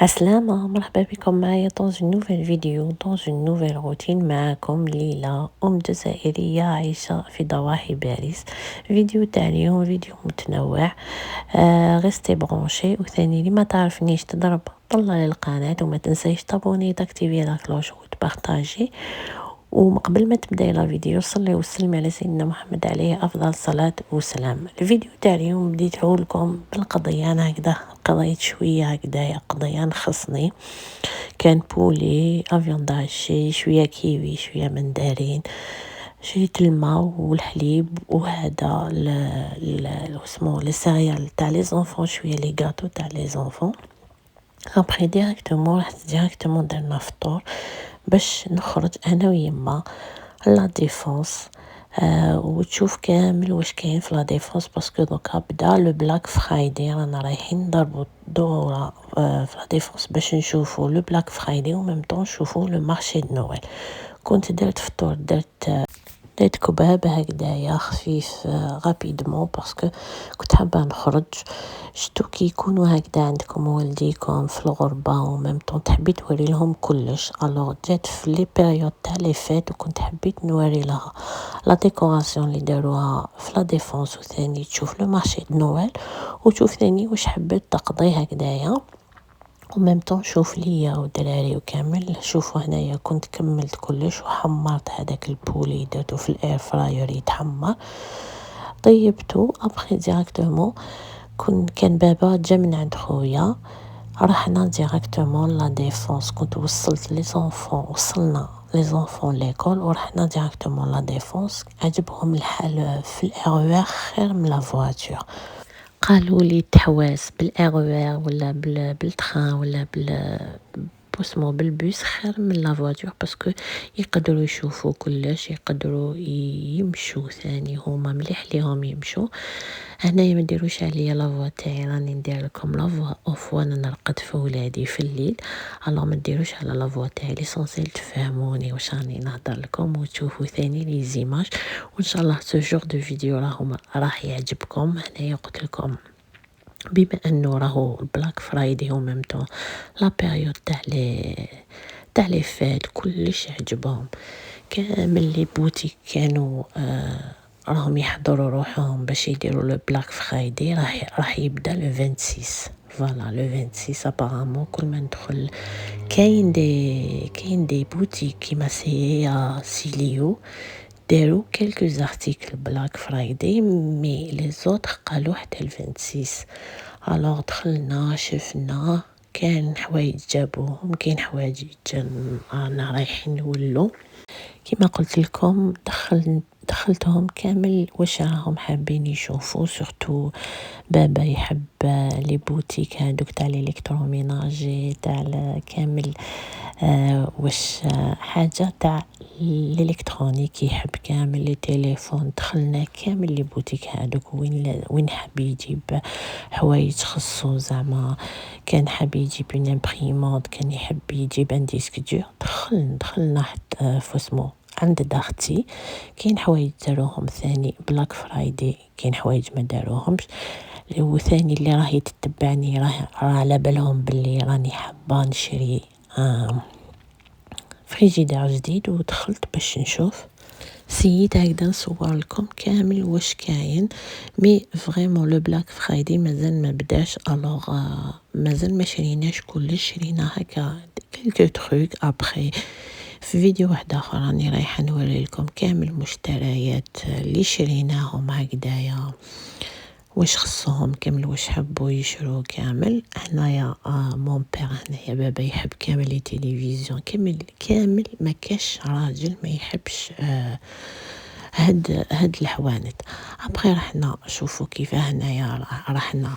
عسلامة، مرحبا بكم معايا dans une nouvelle vidéo dans une nouvelle routine. معكم ليلى، أم جزائرية عايشة في ضواحي باريس. فيديو تاع اليوم فيديو متنوع. غيستي برونشي، وثاني اللي ما تعرفنيش تضرب طلع للقناة وما تنسيش تابوني تاكتيفي لا كلوش وتبارطاجي. وقبل ما تبداي لا فيديو صلي وسلمي على سيدنا محمد عليه افضل صلاة وسلام. الفيديو تاع اليوم بديته لكم بالقضيه، انا هكذا قضيت شويه هكذايا قضيه نخصني. كان بولي افيون داشي، شويه كيوي، شويه مندرين، شريت الماء والحليب وهذا اسمه لي سيريال تاع لي زونفون، شويه لي غاتو تاع لي زونفون. ابري ديريكتومون رحت ديريكتومون درنا فطور باش نخرج انا ويما لا ديفونس. وتشوف كامل واش كاين في لا ديفونس، باسكو دوكا بدا لو بلاك فرايدي، رانا رايحين نضربوا دوره في لا ديفونس باش نشوفوا لو بلاك فرايدي وميم طون نشوفوا لو مارشي دو نويل. كنت درت فطور، درت كباب هكذايا خفيف غابيدمون باسكو كنت حابه نخرج. شتو كي يكونوا هكذا عندكم والديكم في الغربه وميم طون تحبي توري لهم كلش، الوغ جات في لي بيريود تاع لي فيت وكنت حبيت نوري لها لا ديكوراسيون اللي داروها في لا ديفونس، وثاني تشوف لو مارشي دو نويل، وتشوف ثاني واش حبيت تقضي هكذايا وميم طون شوف ليا ودراري وكامل. شوفوا هنايا كنت كملت كلش وحمرت هذاك البولي، درتو في الاير فراير يتحمر، طيبته. ابخي ديريكتومون كان بابا جا من عند خويا، رحنا ديريكتومون لا ديفونس. كنت وصلت لي زونفون، وصلنا لي زونفون ليكول ورحنا ديريكتومون لا ديفونس. عجبهم الحال في الاغوار خير من لا فواتور. قالوا لي تحواس بالاغوار ولا بالتران ولا بوسمو بالبوس خير من لا فواتور، باسكو يقدروا يشوفوا كلش، يقدروا يمشوا ثاني، هما مليح ليهم يمشوا. هنايا ما ديروش عليا لافوا تاعي، راني ندير لكم لافوا اوف وانا نرقد في ولادي في الليل، الله ما ديروش على لافوا تاعي ليسونسيل تفهموني واش راني نهضر لكم وتشوفوا ثاني لي زيماج. وان شاء الله سو جور دو فيديو راح يعجبكم. هنايا قلت لكم بما انه راهو البلاك فرايدي وميم طون لا بيريود تاع لي فات كلش عجبهم. كامل لي بوتيك كانوا راهم يحضروا روحهم باش يديروا لو بلاك فرايدي. راح يبدا لو 26 فوالا لو 26 ابارامون. كل ما ندخل كاين دي بوتيك كيما سي سيليو داروا كلكو ارتيكل بلاك فرايدي، مي لي زوتر قالوا حتى ال 26. الوغ دخلنا شفنا، كان حوايج جابوهم، كاين حوايج رانا رايحين نولو. كما قلت لكم دخلتهم كامل واش راهم حابين يشوفوا، سورتو بابا يحب لي بوتيك هذوك تاع الالكتروميناجي تاع كامل واش حاجه تاع الالكترونيك يحب كامل لي تليفون. دخلنا كامل لي بوتيك هذوك وين حاب يجيب حوايج خصو، زعما كان حاب يجيب اون امبريمونط، كان يحب يجيب ان ديسك دور. دخلنا حتى فاسمو عند داختي. كاين حوايج داروهم ثاني بلاك فرايدي، كاين حوايج ما داروهمش. وثاني اللي راهي تتبعني راه على بالهم باللي راني حابه نشري فريجيدير جديد، ودخلت باش نشوف. سيت هكذا نصور لكم كامل واش كاين، مي فريمون لو بلاك فرايدي مازال ما بداش. الوغ مازال ما شريناش كلش، شرينا هكا كلكو تروك. ابري في فيديو واحد اخر راني رايحه نوري لكم كامل مشتريات اللي شريناهم هكذايا، واش خصهم كامل، واش حبوا يشرو كامل. هنايا مون بير، هنايا بابا يحب كامل لي تلفزيون، كامل ما كاش راجل ما يحبش هاد الحوانت. ابري رحنا شوفوا كيف هنايا رحنا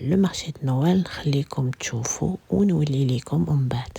لو مارشي دو نويل. خليكم تشوفوا ونولي لكم من بعد.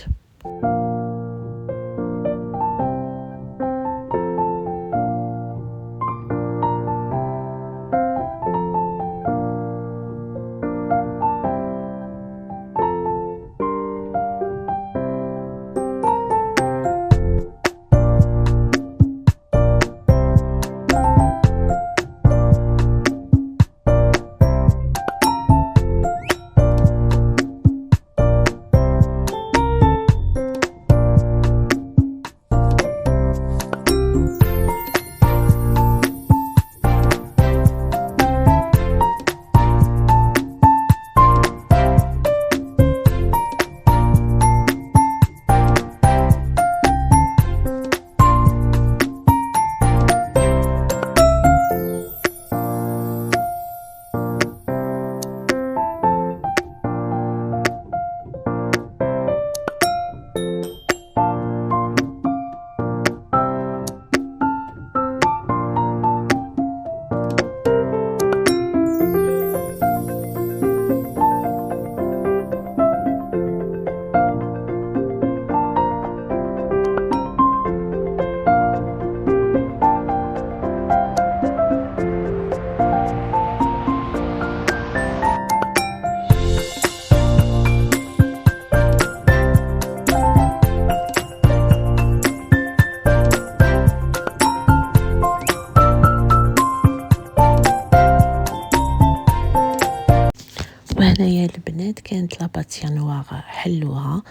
باتينوار حلوها،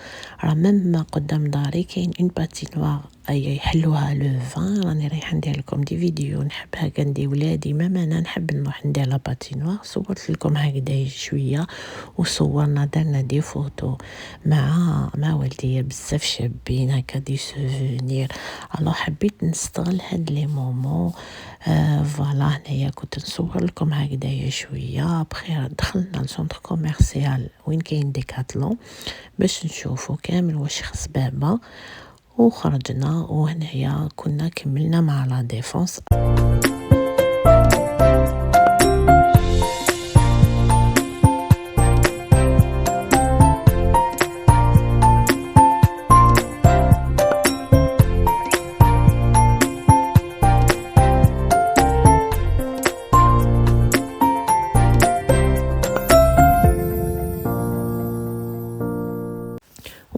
راه ميم قدام داري كاين اون باتينوار اي يحلوها لو فان، راني رايحه ندير لكم دي فيديو نحب هكا ندي ولادي، ميم انا نحب نروح ندير لا باتينوار. صورت لكم هكذا شويه وصورنا درنا دي فوتو مع والديا بزاف شابين هكا دي سوفونير. الو حبيت نستغل هاد لي مومون فوالا هنايا كنت نصور لكم هكذايا شويه. بخير دخلنا لسونتر كوميرسيال وين كاين ديكاتلون باش نشوفوا كامل واش خص بابا، وخرجنا وهنايا كنا كملنا مع لا ديفونس.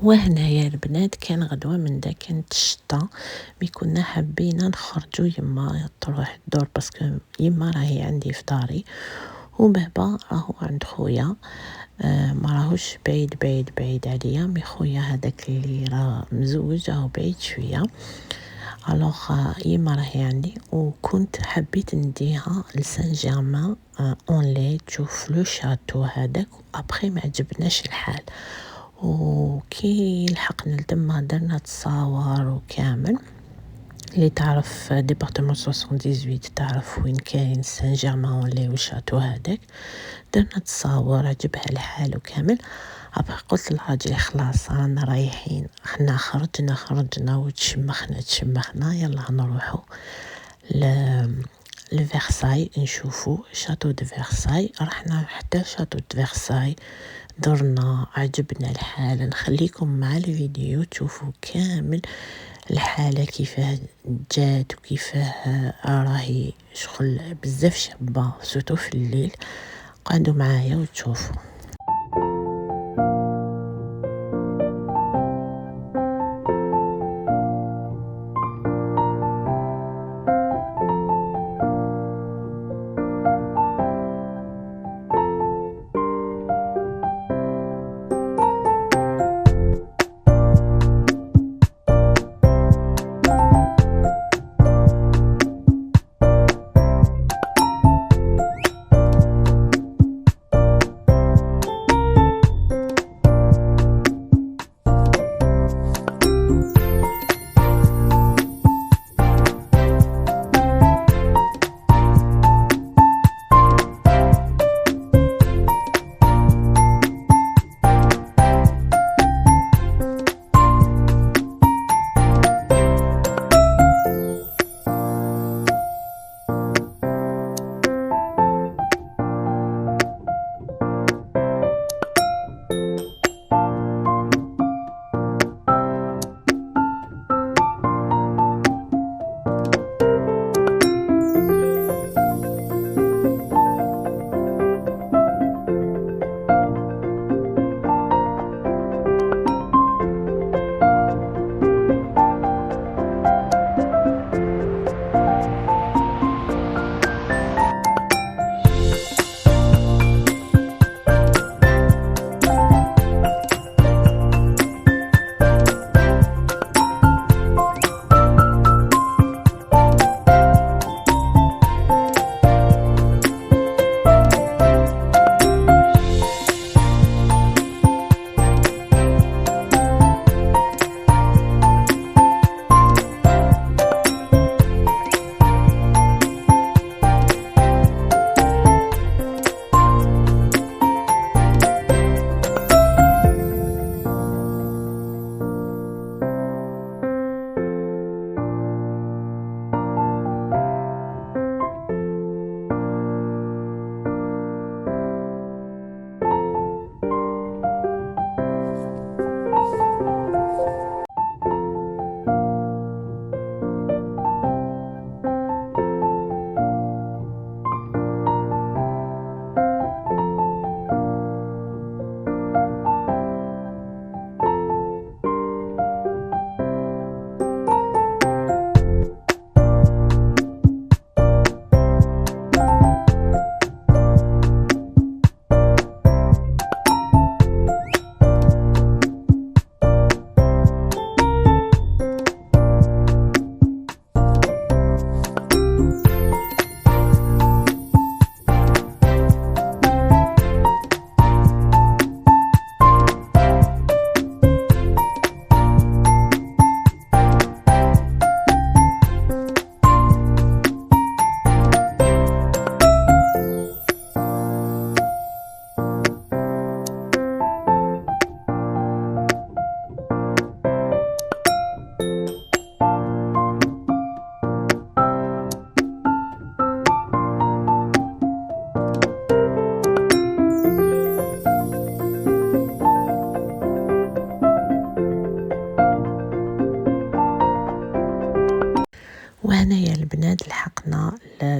وهنايا البنات كان غدوة من دا كانت الشتا، مي كنا حابين نخرجوا يما تروح الدور باسكو يما راهي عندي في داري وبابا راهو عند خويا، ما راهوش بعيد عليا، مي خويا هذاك اللي راه مزوج راهو بعيد شويه. الوغ يما راهي عندي وكنت حبيت نديها لسان جيرمان اونلي تشوف لو شاتو هذاك. ابخي ما عجبناش الحال، وكي لحقنا لتما درنا تصاور وكامل. اللي تعرف ديبارتمون 78 تعرف وين كاين سان جيرمان اونلي وشاتو هذاك، درنا تصاور عجبها الحال وكامل. ابخي قلت للراجل خلاص رانا رايحين، حنا خرجنا وتشمخنا يلا نروحوا لفيرساي نشوفوا شاتو دو فيرساي. رحنا حتى شاتو دو فيرساي درنا عجبنا الحال. نخليكم مع الفيديو تشوفوا كامل الحالة كيفاه جات وكيفاه راهي شغل بزاف شابة سورتو في الليل. قعدوا معايا وتشوفوا.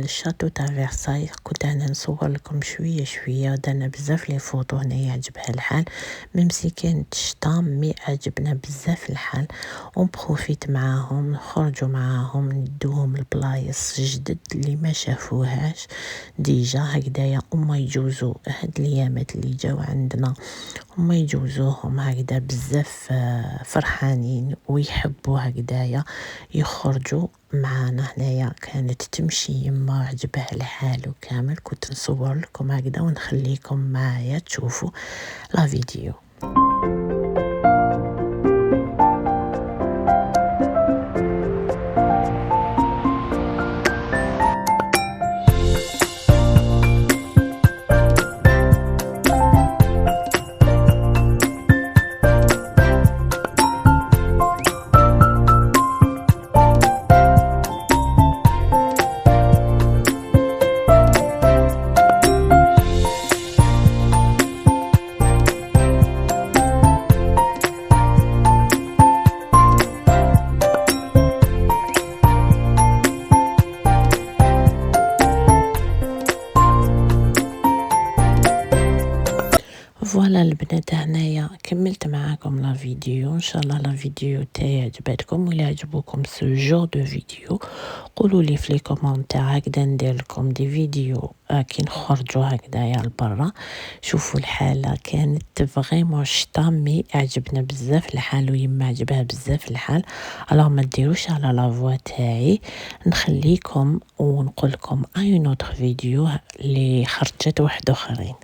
الشاتو تاع فرساي كنت انا نصور لكم شويه شويه، ودرنا بزاف لي فوطو هنايا عجبها الحال، ميمسي كانت الشتا مي عجبنا بزاف الحال، ونبروفيت معاهم نخرجوا معاهم ندوهم البلايص جدد اللي ما شافوهاش ديجا هكذايا، وما يجوزوا هاد الايامات اللي جاو عندنا هما يجوزوهم هكذا بزاف فرحانين ويحبوا هكذايا يخرجوا معانا هنايا. كانت تمشي يما عجبها الحال وكامل، كنت نصور لكم هكذا ونخليكم معايا تشوفوا لا فيديو. فوالا البنات هنايا كملت معاكم لا فيديو، ان شاء الله لا فيديو تاعي عجبتكم، ولا عجبوكم سو جور دو فيديو قولوا لي في لي كومونتير هكذا ندير لكم دي فيديو كي نخرجوا هكذايا لبرا. شوفوا الحاله كانت فريمون شتا مي عجبنا بزاف الحال، ويما عجبها بزاف الحال. الوغ ما ديروش على لا فوا تاعي، نخليكم ونقول لكم اي نوتر فيديو اللي خرجت واحد اخرين.